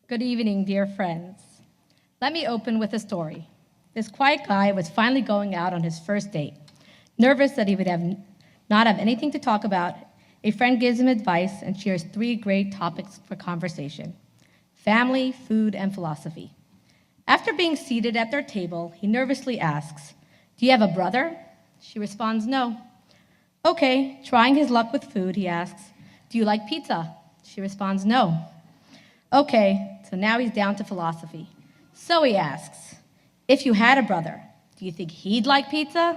Good evening, dear friends. Let me open with a story. This quiet guy was finally going out on his first date. Nervous that he would not have anything to talk about, a friend gives him advice and shares three great topics for conversation: family, food, and philosophy. After being seated at their table, he nervously asks, "Do you have a brother?" She responds, "No." Okay, trying his luck with food, he asks, "Do you like pizza?" She responds, "No." Okay, so now he's down to philosophy. So he asks, "If you had a brother, do you think he'd like pizza?"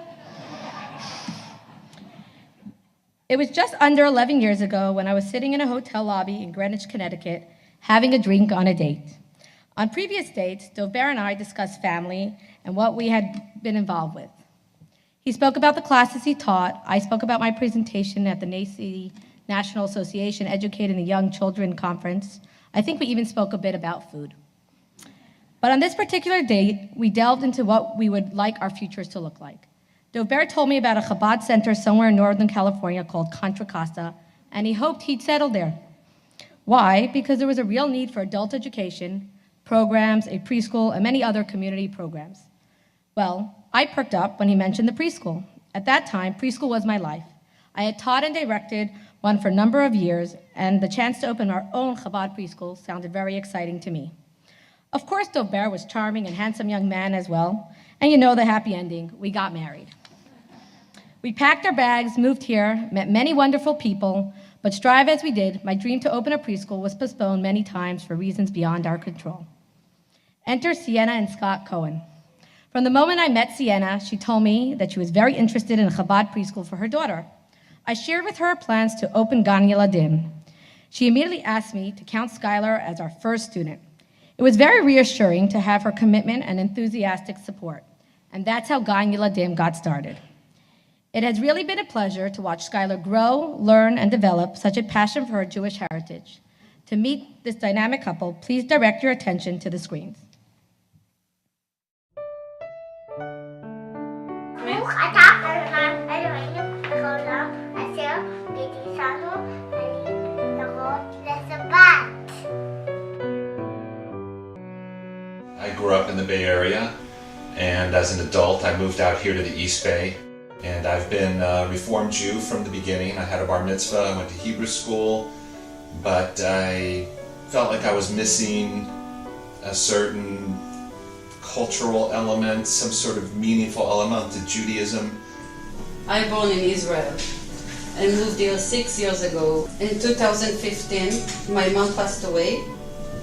It was just under 11 years ago when I was sitting in a hotel lobby in Greenwich, Connecticut, having a drink on a date. On previous dates, Dover and I discussed family and what we had been involved with. He spoke about the classes he taught. I spoke about my presentation at the NACI National Association Educating the Young Children Conference. I think we even spoke a bit about food. But on this particular date, we delved into what we would like our futures to look like. Dover told me about a Chabad center somewhere in Northern California called Contra Costa, and he hoped he'd settle there. Why? Because there was a real need for adult education, programs, a preschool, and many other community programs. Well, I perked up when he mentioned the preschool. At that time, preschool was my life. I had taught and directed one for a number of years, and the chance to open our own Chabad preschool sounded very exciting to me. Of course, Dover was charming and handsome young man as well, and you know the happy ending, we got married. We packed our bags, moved here, met many wonderful people, but strive as we did, my dream to open a preschool was postponed many times for reasons beyond our control. Enter Siena and Scott Cohen. From the moment I met Siena, she told me that she was very interested in a Chabad preschool for her daughter. I shared with her plans to open Gan Yeladim. She immediately asked me to count Skylar as our first student. It was very reassuring to have her commitment and enthusiastic support, and that's how Gan Yeladim got started. It has really been a pleasure to watch Skylar grow, learn, and develop such a passion for her Jewish heritage. To meet this dynamic couple, please direct your attention to the screens. I grew up in the Bay Area, and as an adult I moved out here to the East Bay. And I've been a Reformed Jew from the beginning. I had a bar mitzvah, I went to Hebrew school, but I felt like I was missing a certain cultural element, some sort of meaningful element to Judaism. I was born in Israel and moved here 6 years ago. In 2015, my mom passed away.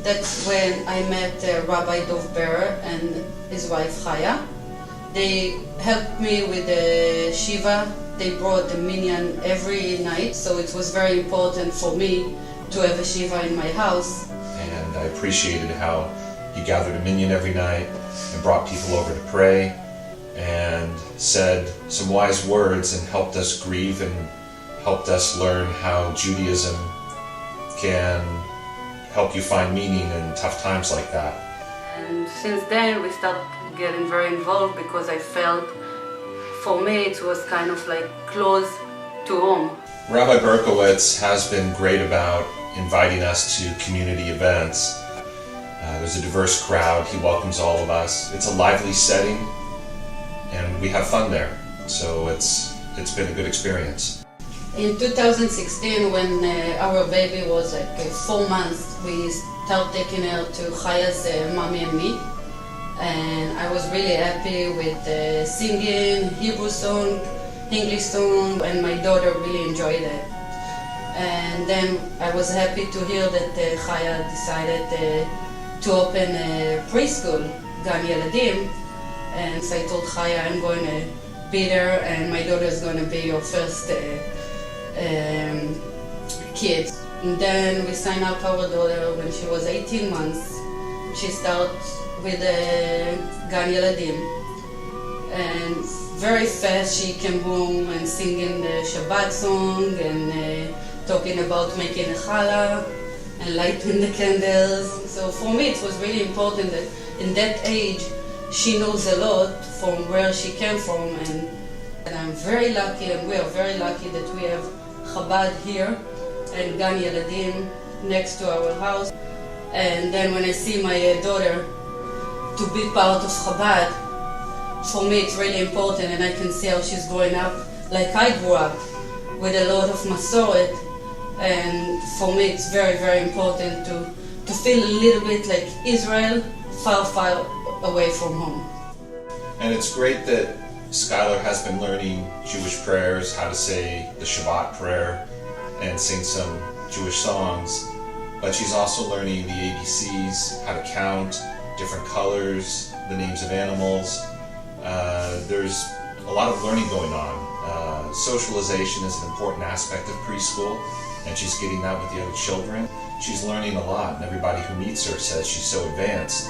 That's when I met Rabbi Dover and his wife Chaya. They helped me with the Shiva. They brought the minyan every night, so it was very important for me to have a Shiva in my house. And I appreciated how he gathered a minyan every night and brought people over to pray and said some wise words and helped us grieve and helped us learn how Judaism can help you find meaning in tough times like that. And since then we started getting very involved because I felt, for me, it was kind of like close to home. Rabbi Berkowitz has been great about inviting us to community events. There's a diverse crowd. He welcomes all of us. It's a lively setting, and we have fun there. So it's been a good experience. In 2016, when our baby was like 4 months, we started taking her to Chaya's mommy and me. And I was really happy with singing Hebrew song, English song, and my daughter really enjoyed it. And then I was happy to hear that Chaya decided to open a preschool, Gan Yeladim. And so I told Chaya, I'm going to be there and my daughter is going to be your first kid. And then we signed up our daughter when she was 18 months. She started with Gan Yeladim, and very fast she came home and singing the Shabbat song and talking about making a challah and lighting the candles. So for me it was really important that in that age she knows a lot from where she came from, and I'm very lucky, and we are very lucky that we have Chabad here and Gan Yeladim next to our house. And then when I see my daughter to be part of Chabad, for me it's really important, and I can see how she's growing up like I grew up, with a lot of Masoret. And for me it's very, very important to feel a little bit like Israel, far, far away from home. And it's great that Skylar has been learning Jewish prayers, how to say the Shabbat prayer, and sing some Jewish songs. But she's also learning the ABCs, how to count, different colors, the names of animals. There's a lot of learning going on. Socialization is an important aspect of preschool, and she's getting that with the other children. She's learning a lot, and everybody who meets her says she's so advanced,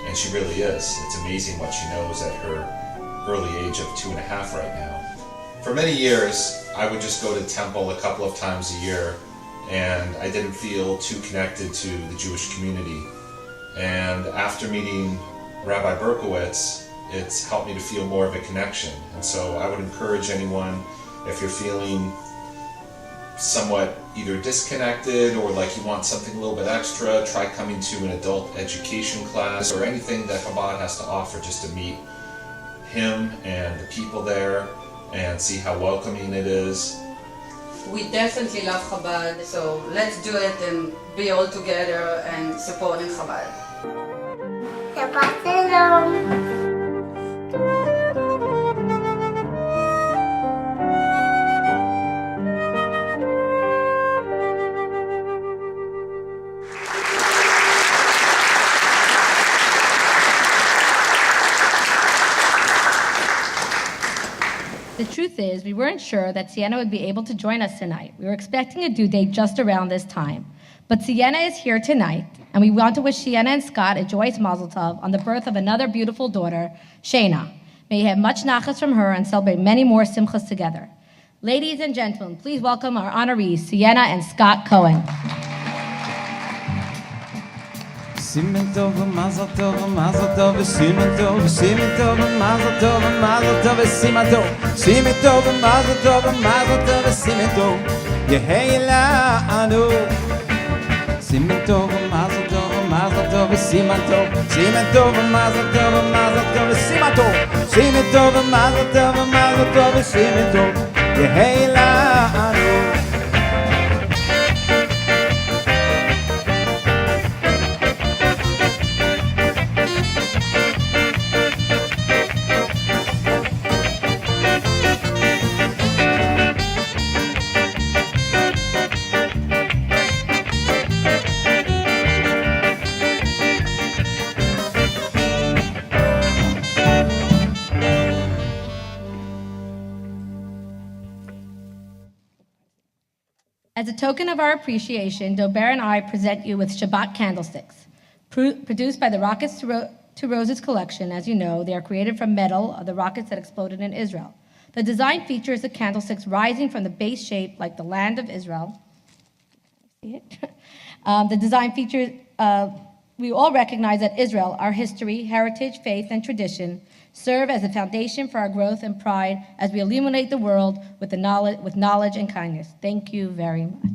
and she really is. It's amazing what she knows at her early age of 2.5 right now. For many years, I would just go to temple a couple of times a year, and I didn't feel too connected to the Jewish community. And after meeting Rabbi Berkowitz, it's helped me to feel more of a connection. And so I would encourage anyone, if you're feeling somewhat either disconnected or like you want something a little bit extra, try coming to an adult education class or anything that Chabad has to offer, just to meet him and the people there and see how welcoming it is. We definitely love Chabad, so let's do it and be all together and supporting Chabad. Shabbat Shalom. The truth is, we weren't sure that Siena would be able to join us tonight. We were expecting a due date just around this time. But Siena is here tonight, and we want to wish Siena and Scott a joyous mazel tov on the birth of another beautiful daughter, Shayna. May you have much nachas from her and celebrate many more simchas together. Ladies and gentlemen, please welcome our honorees, Siena and Scott Cohen. Simen tov, mazel tov, mazel tov, simen tov, simen tov, mazel tov, mazel tov, simen tov, simen tov, mazel tov, mazel tov, simen tov, yeheila anu. Simen tov, mazel tov, mazel tov, simen tov, simen tov, mazel tov, mazel tov, simen tov, simen tov, mazel tov, mazel tov, simen tov, yeheila anu. As a token of our appreciation, Dober and I present you with Shabbat candlesticks. Produced by the Rockets to Roses collection, as you know, they are created from metal of the rockets that exploded in Israel. The design features the candlesticks rising from the base shape like the land of Israel. See it? The design features, we all recognize that Israel, our history, heritage, faith, and tradition, serve as a foundation for our growth and pride as we illuminate the world with knowledge and kindness. Thank you very much.